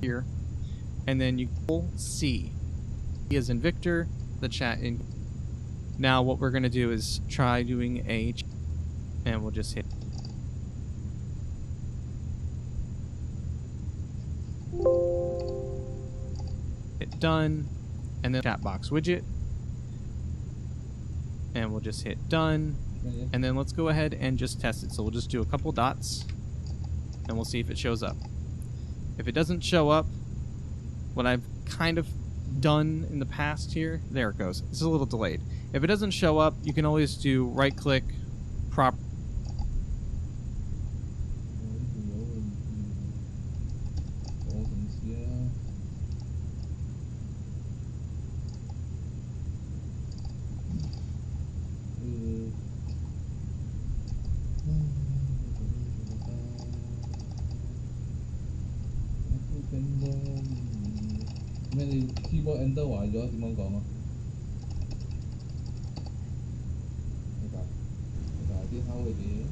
here, and then you pull C. C as in Victor, the chat in. Now what we're going to do is try doing a, and we'll just hit done, and then chat box widget, and we'll just hit done, and then let's go ahead and just test it. So we'll just do a couple dots, and we'll see if it shows up. If it doesn't show up, what I've kind of done in the past here, there it goes. It's a little delayed. If it doesn't show up, you can always do right click, prop.咩？你 keyboard enter 壞咗點樣講啊？大啲敲佢哋。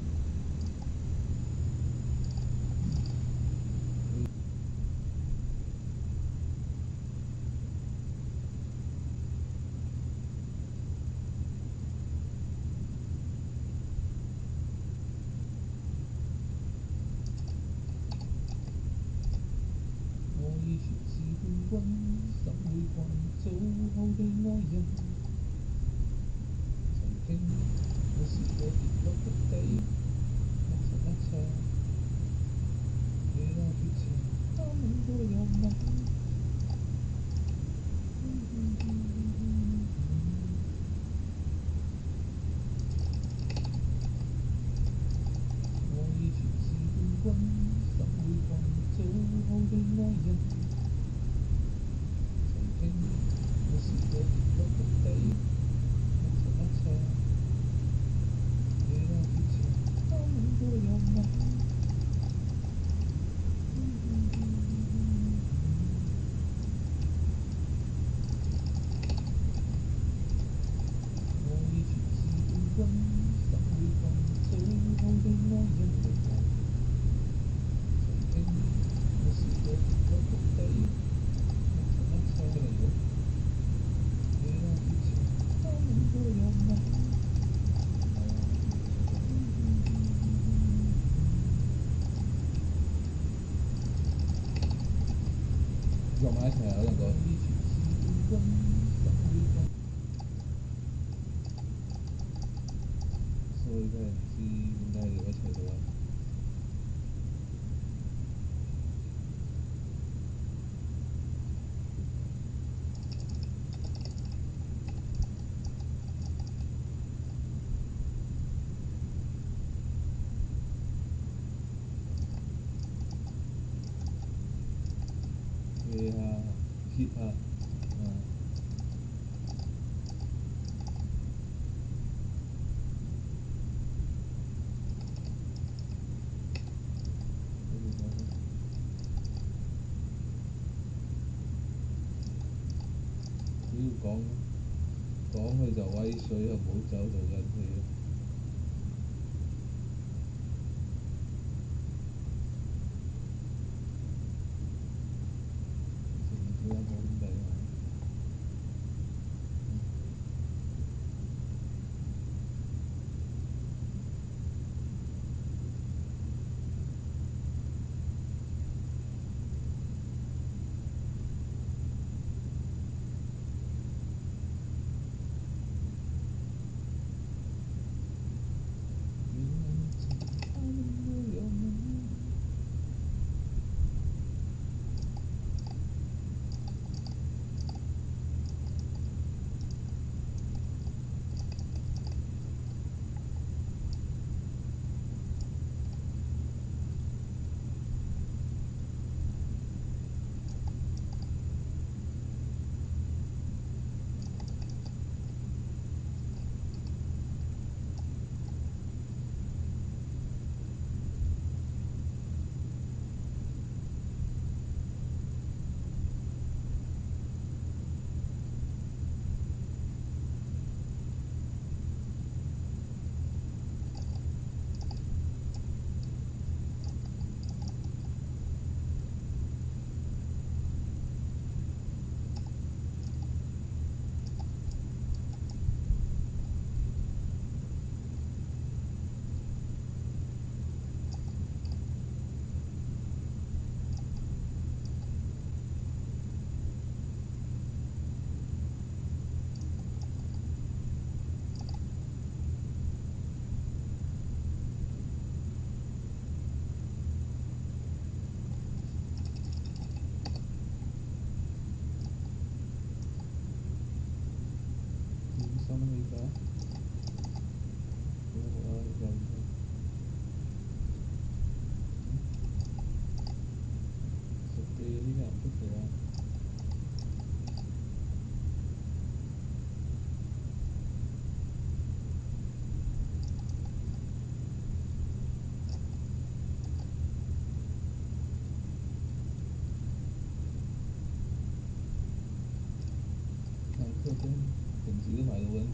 撞埋一齊啊！兩個。所以真係唔知點解要一齊到啊！hit 啊，hit 啊，只要講佢就威水，又唔好走就引氣咯。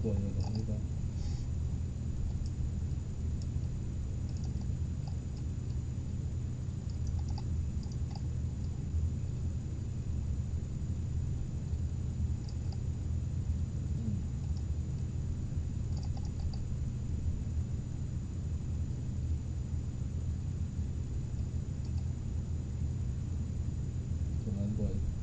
過要講呢個。仲撚貴。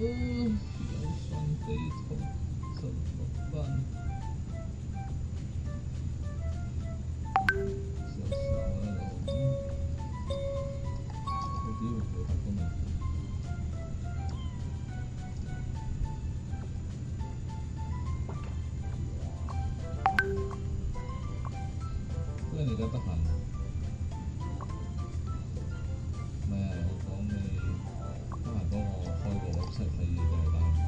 有份地圖16分，少少啦都，我只會回答個問題。因為你而家得閒，唔係啊，我講你得閒幫我開個 website 睇嘢就係打機。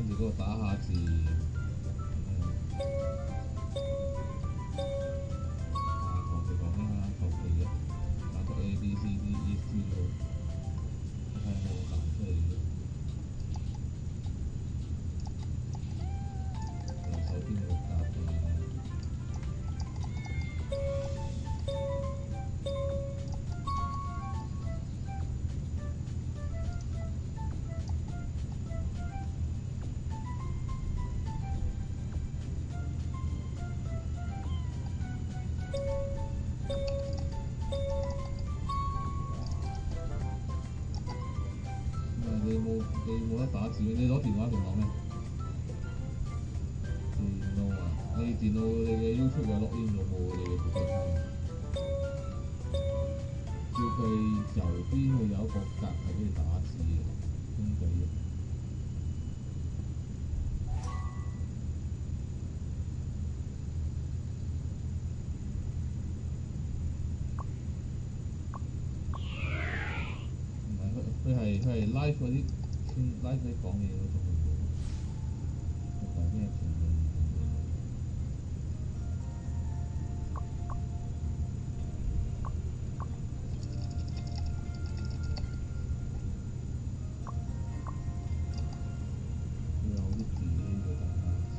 跟住嗰個打下字，求其講啦，求其嘅，打個 A B C D E F G 咯，睇下有冇彈出嚟嘅。右手邊有個格嘅。你冇得打字，你攞電話定攞咩？電腦啊！你電腦你嘅 YouTube 有 login 咗冇？你嘅部機卡？照佢右邊會有一個格係俾你打字嘅，傾偈嘅。唔係佢係 live 嗰啲。live 你講嘢嗰種嚟嘅，佢講咩評論？佢有啲字呢個大家先。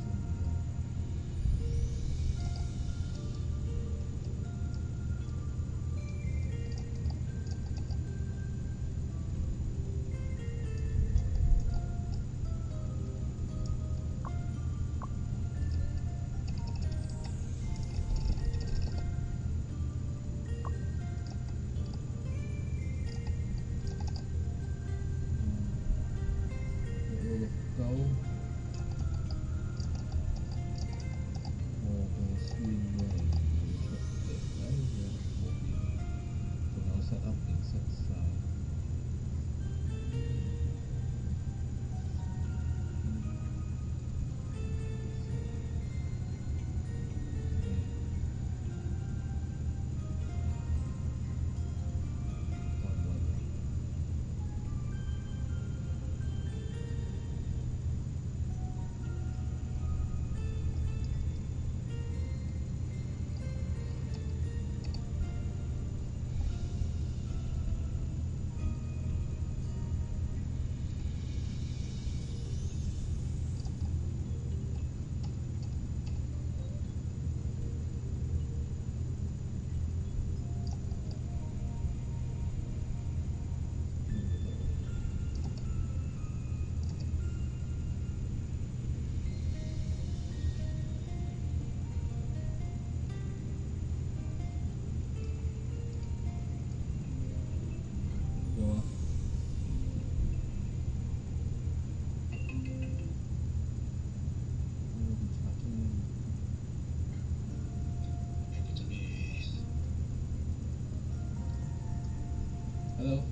Hello。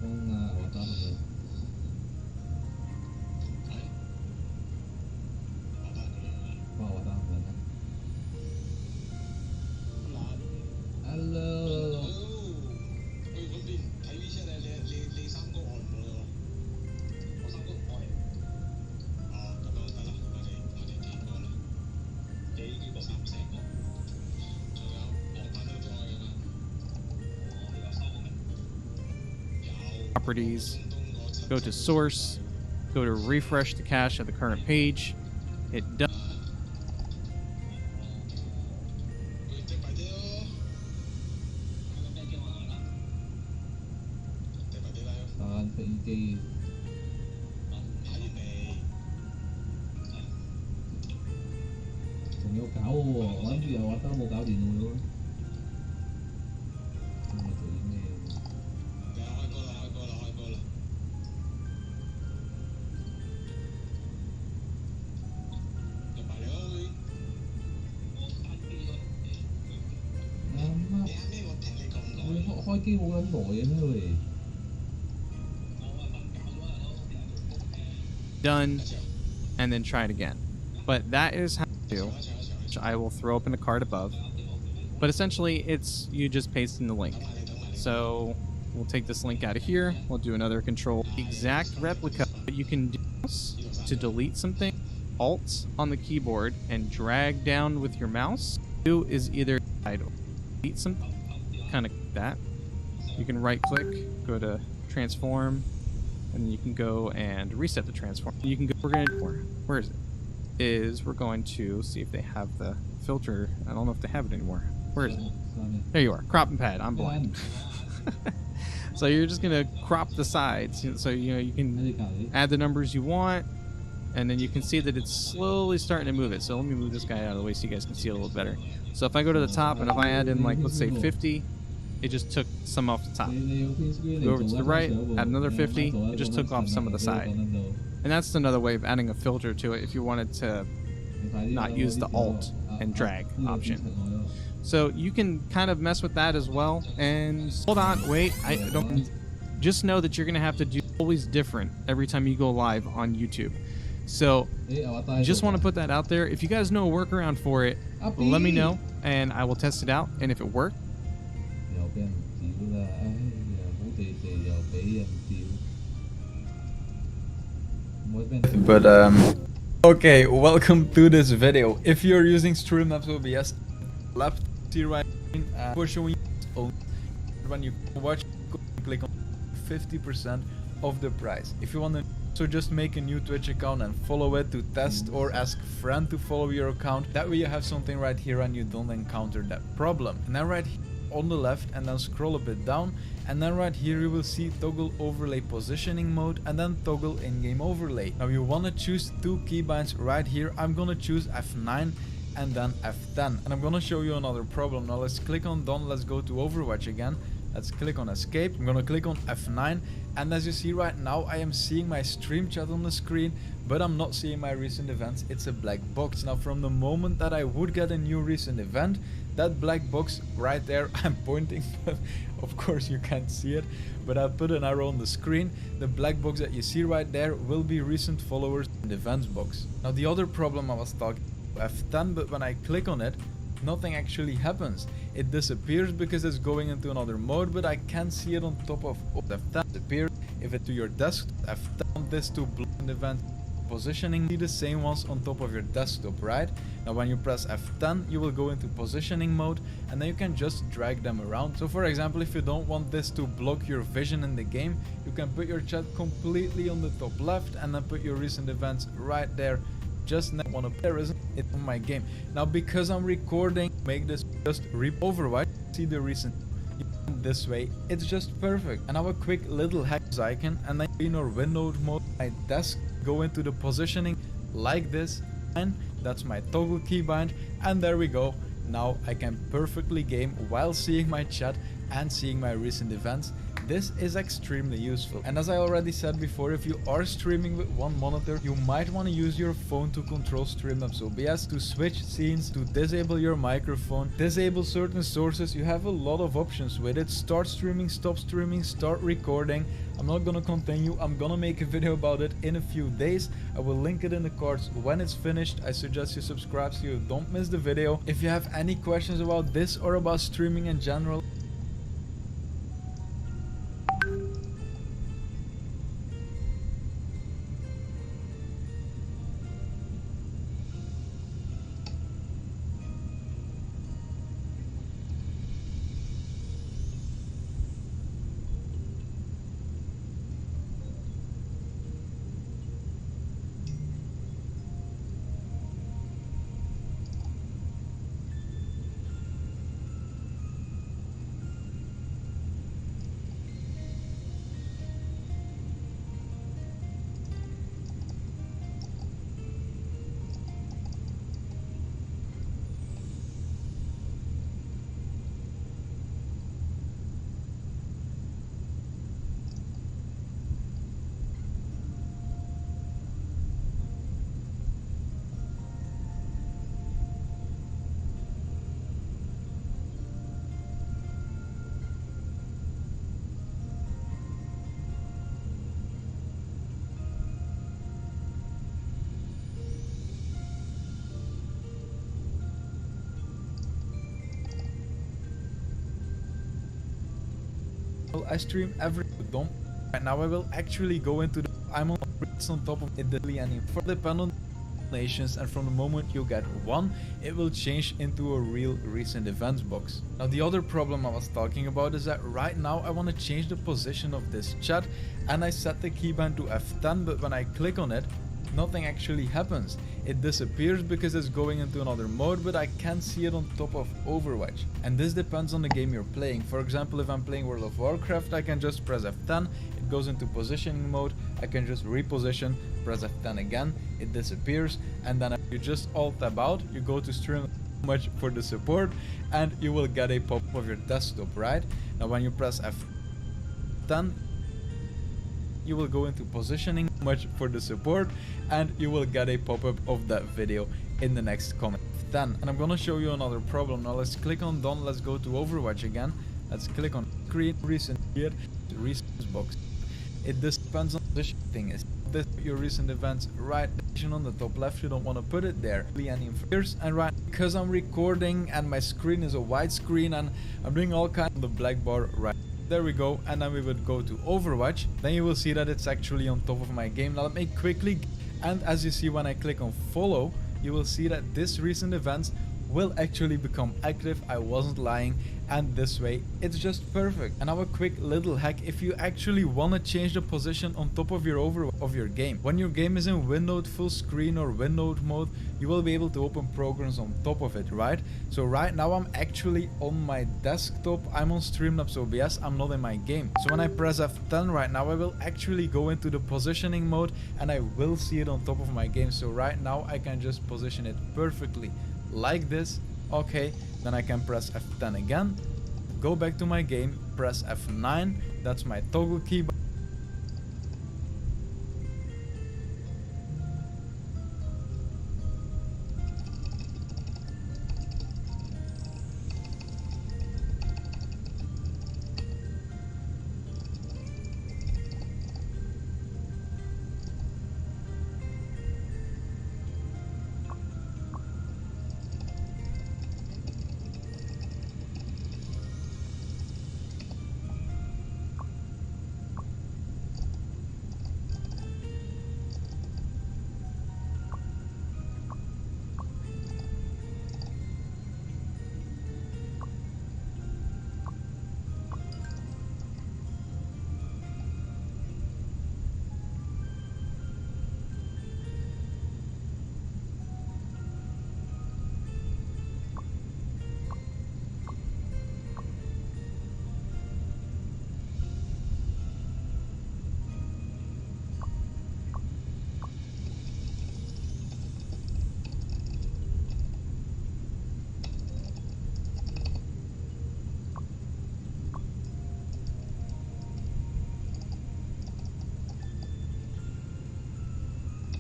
風啊，我打係咪？幫我打係咪？Hello。去嗰邊睇 WeChat 你三哥按唔到咯？我三哥唔開。哦，咁樣得啦，我哋幾個啦？幾個3-4個。仲有網班都開㗎嘛？我有收嘅。有。Properties. Go to source. Go to refresh the cache of the current page. It does. Done, and then try it again. But that is how to do, which I will throw up in the card above. But essentially, it's you just paste in the link. So we'll take this link out of here. We'll do another control exact replica. What you can do to delete something, Alt on the keyboard and drag down with your mouse. Do is either delete something, kind of that. You can right click, go to transform, and then you can go and reset the transform. You can go, where is it? We're going to see if they have the filter. I don't know if they have it anymore. Where is it? There you are. Crop and pad. I'm blind. So you're just gonna crop the sides, so you can add the numbers you want, and then you can see that it's slowly starting to move it. So let me move this guy out of the way so you guys can see it a little better. So if I go to the top and if I add in, like, let's say 50, it just took some off the top. Go over to the right, add another 50, it just took off some of the side. And that's another way of adding a filter to it if you wanted to not use the Alt and drag option. So you can kind of mess with that as well. And hold on, wait, I don't. Just know that you're gonna have to do always different every time you go live on YouTube. So just want to put that out there. If you guys know a workaround for it, let me know and I will test it out. And if it works, but okay, welcome to this video. If you're using Streamlabs OBS, left to right, for showing you when you watch, click on 50% of the price. If you want to, so just make a new Twitch account and follow it to test, or ask a friend to follow your account. That way you have something right here and you don't encounter that problem. And then right here on the left, and then scroll a bit down, and then right here you will see toggle overlay positioning mode, and then toggle in-game overlay. Now you want to choose two keybinds right here. I'm gonna choose F9 and then F10, and I'm gonna show you another problem. Now let's click on done. Let's go to Overwatch again. Let's click on escape. I'm gonna click on F9, and as you see right now, I am seeing my stream chat on the screen, but I'm not seeing my recent events. It's a black box. Now from the moment that I would get a new recent event, that black box right there, I'm pointing, but of course you can't see it, but I put an arrow on the screen. The black box that you see right there will be recent followers in the events box. Now the other problem I was talking about, F10, but when I click on it, nothing actually happens. It disappears because it's going into another mode, but I can't see it on top of F10. Disappears if it's to your desktop. F10, this to block event positioning, see the same ones on top of your desktop, right? Now when you press F10, you will go into positioning mode, and then you can just drag them around. So for example, if you don't want this to block your vision in the game, you can put your chat completely on the top left, and then put your recent events right there. Just not want to, there isn't it on my game. Now because I'm recording, make this just Overwatch, see the recent this way, it's just perfect. And now a quick little hack icon, and then in our window mode, my desk, go into the positioning like this, and that's my toggle keybind, and there we go. Now I can perfectly game while seeing my chat and seeing my recent events. This is extremely useful. And as I already said before, if you are streaming with one monitor, you might want to use your phone to control Streamlabs OBS, to switch scenes, to disable your microphone, disable certain sources. You have a lot of options with it. Start streaming, stop streaming, start recording. I'm not gonna continue. I'm gonna make a video about it in a few days. I will link it in the cards when it's finished. I suggest you subscribe so you don't miss the video. If you have any questions about this or about streaming in general, example, I stream every don't. Right now I will actually go into the I'm on top of it and for the panel nations, and from the moment you get one, it will change into a real recent events box. Now the other problem I was talking about is that right now I want to change the position of this chat, and I set the keybind to F10, but when I click on it, nothing actually happens. It disappears because it's going into another mode, but I can't see it on top of Overwatch. And this depends on the game you're playing. For example, if I'm playing World of Warcraft, I can just press F10, it goes into positioning mode, I can just reposition, press F10 again, it disappears, and then if you just alt tab out, you go to stream much for the support, and you will get a pop-up of your desktop, right? Now when you press F10, you will go into positioning much for the support, and you will get a pop-up of that video in the next comment. Then, and I'm gonna show you another problem. Now let's click on done, let's go to Overwatch again, let's click on screen, recent here, the recent box. It depends on the thing is this your recent events right on the top left, you don't want to put it there any interference. And right, because I'm recording and my screen is a wide screen and I'm doing all kinds of the black bar right there we go, and then we would go to Overwatch, then you will see that it's actually on top of my game. Now let me quickly, and as you see when I click on follow, you will see that this recent events will actually become active. I wasn't lying, and this way it's just perfect. And now a quick little hack: if you actually want to change the position on top of your game, when your game is in windowed full screen or windowed mode, you will be able to open programs on top of it, right? So right now I'm actually on my desktop, I'm on Streamlabs OBS, I'm not in my game. So when I press F10 right now, I will actually go into the positioning mode and I will see it on top of my game. So right now I can just position it perfectly like this. Okay, then I can press F10 again, go back to my game, press F9, that's my toggle key.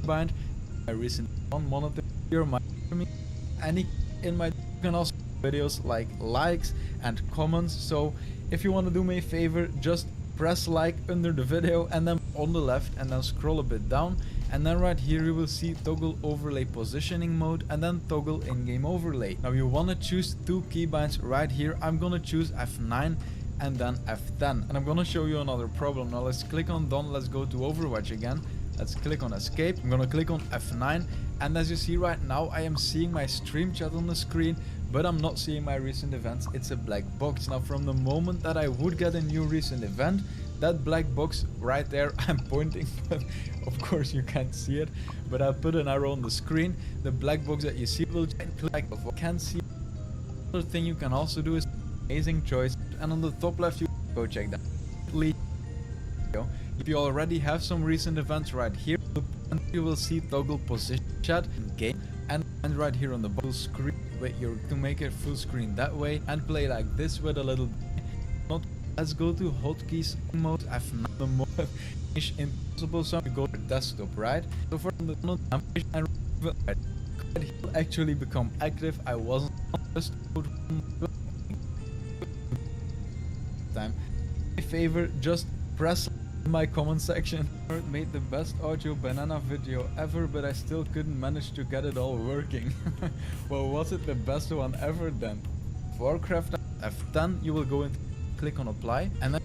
Bind. I recently monitor your mic any in my can also videos like likes and comments. So if you want to do me a favor, just press like under the video and then on the left, and then scroll a bit down, and then right here you will see toggle overlay positioning mode and then toggle in-game overlay. Now you want to choose two keybinds right here. I'm gonna choose F9 and then F10, and I'm gonna show you another problem. Now let's click on done, let's go to Overwatch again. Let's click on escape. I'm gonna click on F9, and as you see right now, I am seeing my stream chat on the screen, but I'm not seeing my recent events. It's a black box. Now from the moment that I would get a new recent event, that black box right there, I'm pointing, but of course you can't see it, but I'll put an arrow on the screen. The black box that you see will click. Can't see. Another thing you can also do is amazing choice, and on the top left you go check that. If you already have some recent events right here, you will see toggle position chat in game, and right here on the full screen, wait, you're to make it full screen that way and play like this with a little not. Let's go to hotkeys mode. F9 the mode is impossible, so you go to desktop, right? So for the and it will actually become active. I wasn't just time. A favor, just press in my comment section. Made the best audio banana video ever, but I still couldn't manage to get it all working. Well, was it the best one ever then? Warcraft F10, you will go and click on apply, and then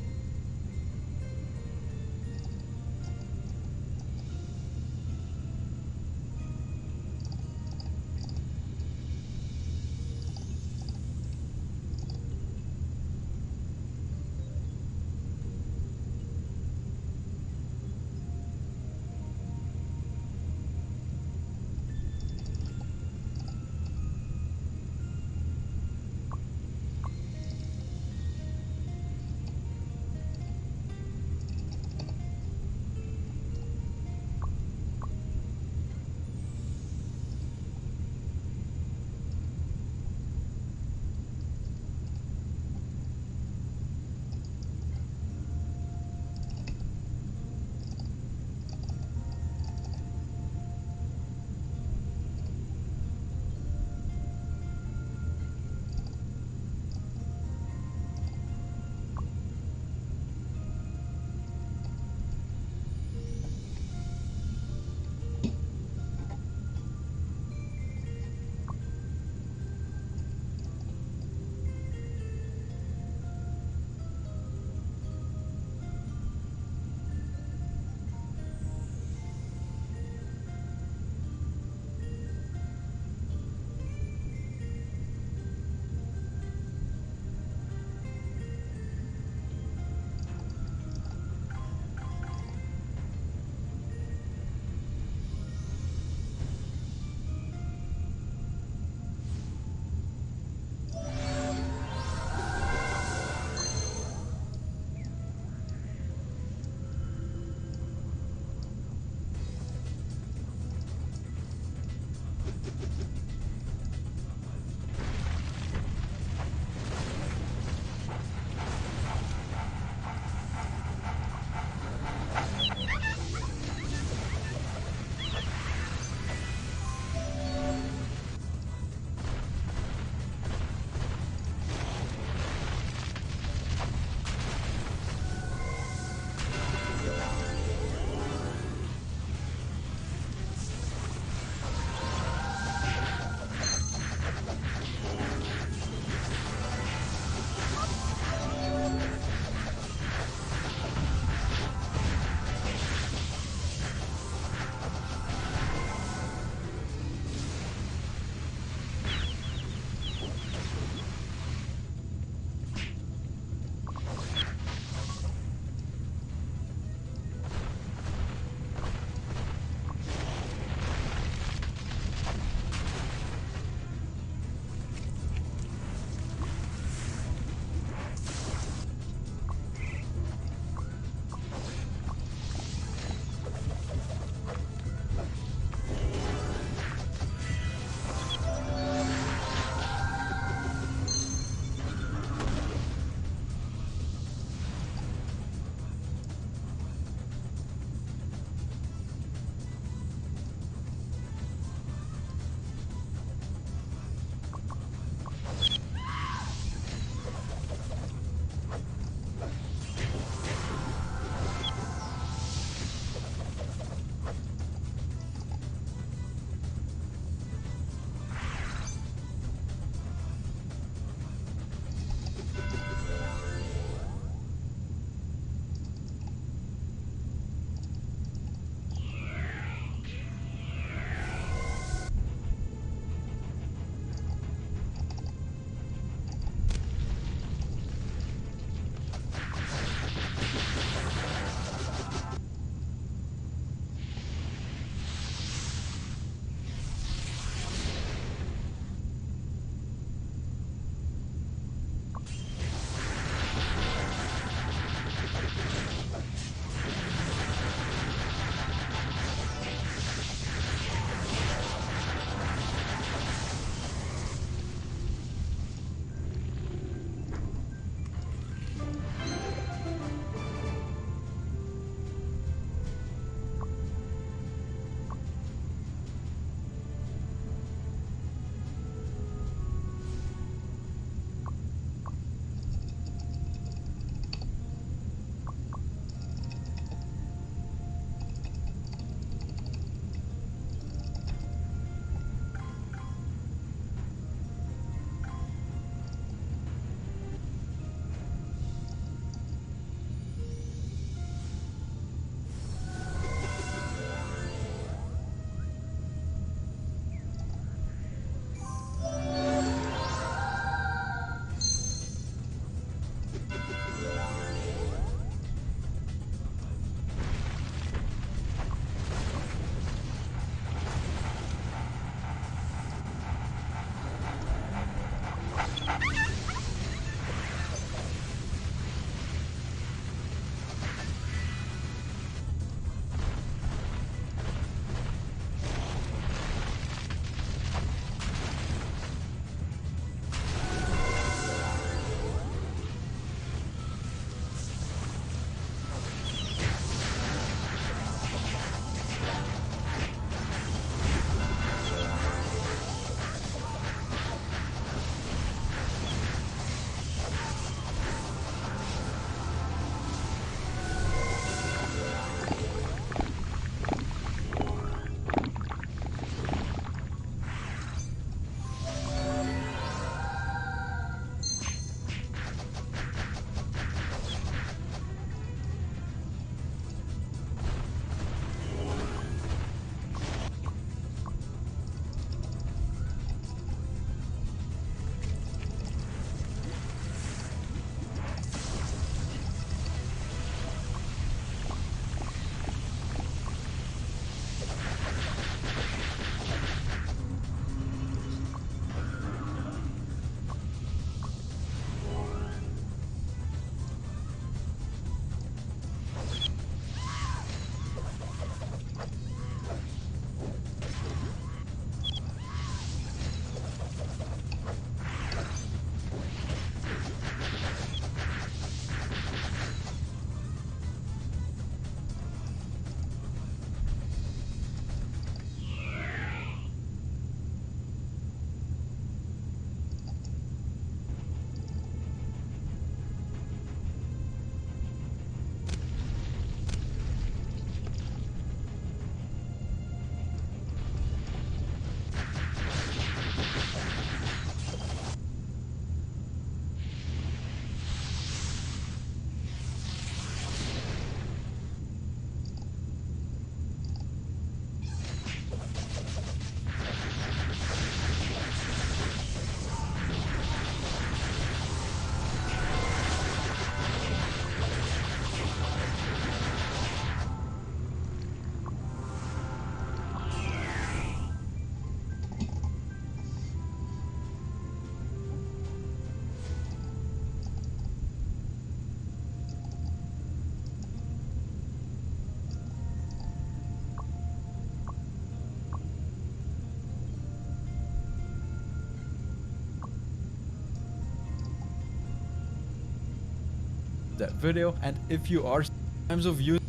that video. And if you are times of use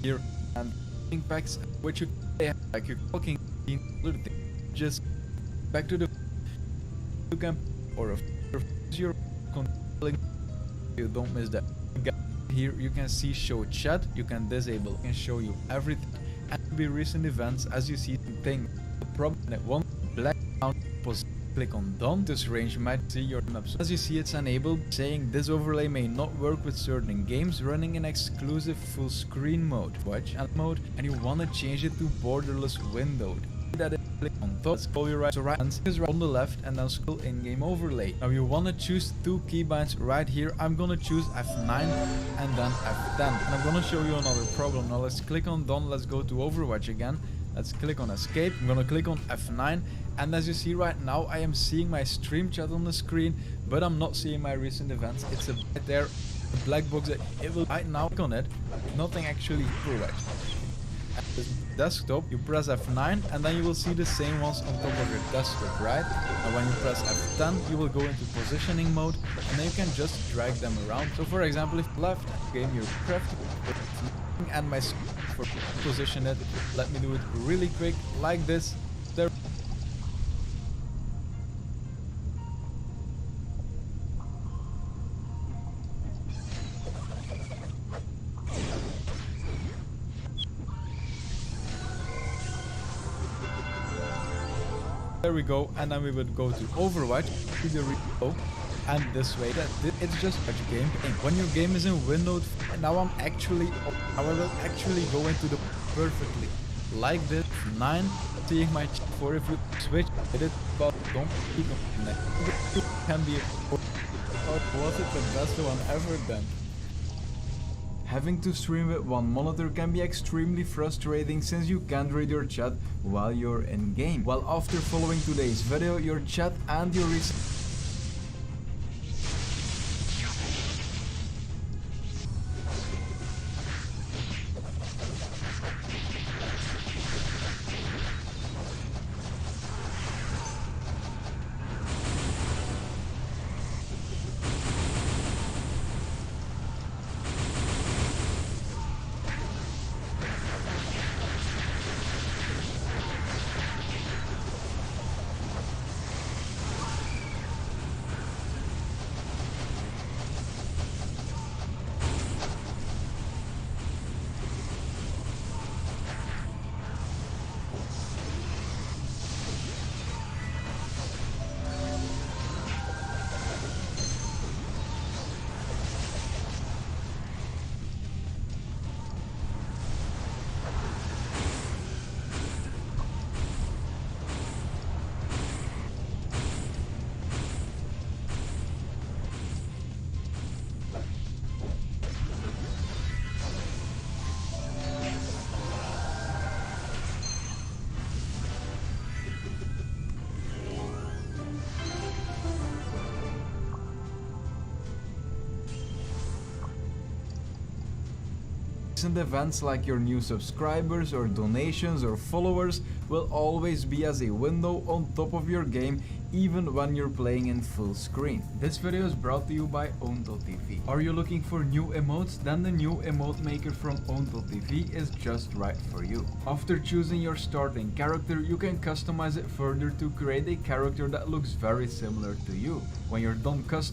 here and packs which you like you're talking just back to the you can or your controlling you don't miss that. Here you can see show chat, you can disable and show you everything and be recent events as you see thing problem that one black down click on done. This range might see your maps. As you see it's enabled saying this overlay may not work with certain games running in exclusive full screen mode. Watch and mode and you want to change it to borderless windowed. That is click on top, scroll your right, so right hand is right on the left and then scroll in-game overlay. Now you want to choose two keybinds right here. I'm gonna choose F9 and then F10 and I'm gonna show you another problem. Now let's click on done, let's go to Overwatch again. Let's click on escape. I'm gonna click on F9 and as you see right now I am seeing my stream chat on the screen but I'm not seeing my recent events. It's a right there, a black box that it will right now click on it. Nothing actually correct. At this desktop you press F9 and then you will see the same ones on top of your desktop, right? And when you press F10 you will go into positioning mode and then you can just drag them around. So for example if left game your craft and my for position it, let me do it really quick like this. There we go, and then we would go to Overwatch, to the repo, and this way. It's just a game. When your game is in windowed, now I will actually go into the perfectly like this 9. Seeing my chat for if you switch it, but don't click on connect. It can be. Was it the best one ever then? Having to stream with one monitor can be extremely frustrating since you can't read your chat while you're in game. Well, after following today's video, your chat and your events like your new subscribers or donations or followers will always be as a window on top of your game even when you're playing in full screen. This video is brought to you by Own.tv. Are you looking for new emotes? Then the new emote maker from Own.tv is just right for you. After choosing your starting character, you can customize it further to create a character that looks very similar to you. When you're done customizing